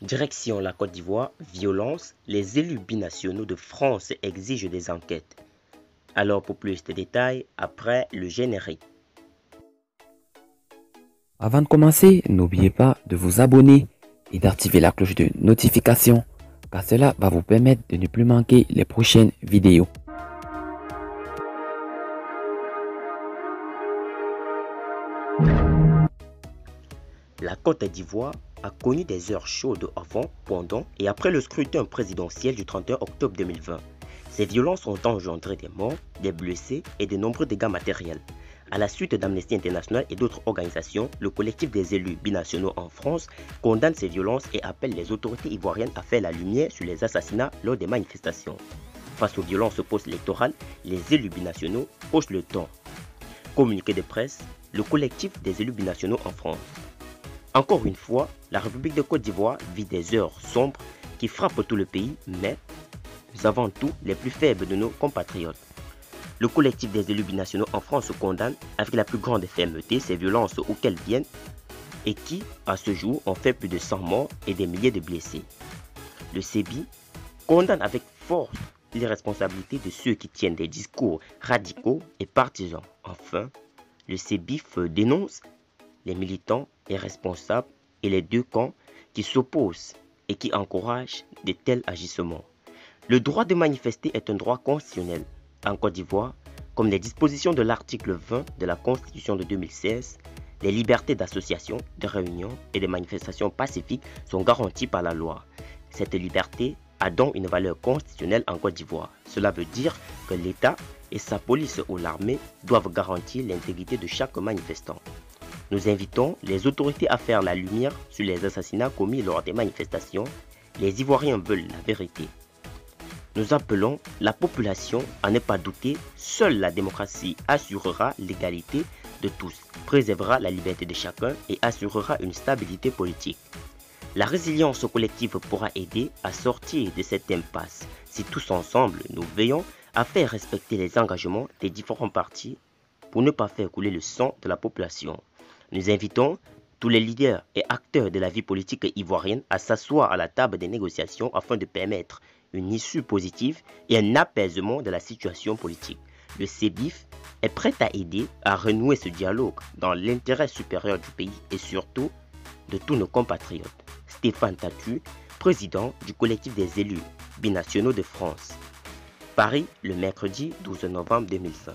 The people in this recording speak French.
Direction la Côte d'Ivoire, violence, les élus binationaux de France exigent des enquêtes. Alors pour plus de détails, après le générique. Avant de commencer, n'oubliez pas de vous abonner et d'activer la cloche de notification car cela va vous permettre de ne plus manquer les prochaines vidéos. La Côte d'Ivoire a connu des heures chaudes avant, pendant et après le scrutin présidentiel du 31 octobre 2020. Ces violences ont engendré des morts, des blessés et de nombreux dégâts matériels. À la suite d'Amnesty International et d'autres organisations, le collectif des élus binationaux en France condamne ces violences et appelle les autorités ivoiriennes à faire la lumière sur les assassinats lors des manifestations. Face aux violences post-électorales, les élus binationaux hochent le ton. Communiqué de presse, le collectif des élus binationaux en France. Encore une fois, la République de Côte d'Ivoire vit des heures sombres qui frappent tout le pays, mais avant tout les plus faibles de nos compatriotes. Le collectif des élus binationaux en France condamne avec la plus grande fermeté ces violences auxquelles viennent et qui, à ce jour, ont fait plus de 100 morts et des milliers de blessés. Le CEBI condamne avec force les responsabilités de ceux qui tiennent des discours radicaux et partisans. Enfin, le CEBIF dénonce les militants et responsables et les deux camps qui s'opposent et qui encouragent de tels agissements. Le droit de manifester est un droit constitutionnel en Côte d'Ivoire, comme les dispositions de l'article 20 de la Constitution de 2016, les libertés d'association, de réunion et de manifestation pacifiques sont garanties par la loi. Cette liberté a donc une valeur constitutionnelle en Côte d'Ivoire. Cela veut dire que l'État et sa police ou l'armée doivent garantir l'intégrité de chaque manifestant. Nous invitons les autorités à faire la lumière sur les assassinats commis lors des manifestations. Les Ivoiriens veulent la vérité. Nous appelons la population à ne pas douter. Seule la démocratie assurera l'égalité de tous, préservera la liberté de chacun et assurera une stabilité politique. La résilience collective pourra aider à sortir de cette impasse si tous ensemble nous veillons à faire respecter les engagements des différents partis pour ne pas faire couler le sang de la population. Nous invitons tous les leaders et acteurs de la vie politique ivoirienne à s'asseoir à la table des négociations afin de permettre une issue positive et un apaisement de la situation politique. Le CEBIF est prêt à aider à renouer ce dialogue dans l'intérêt supérieur du pays et surtout de tous nos compatriotes. Stéphane Tatu, président du collectif des élus binationaux de France. Paris, le mercredi 12 novembre 2020.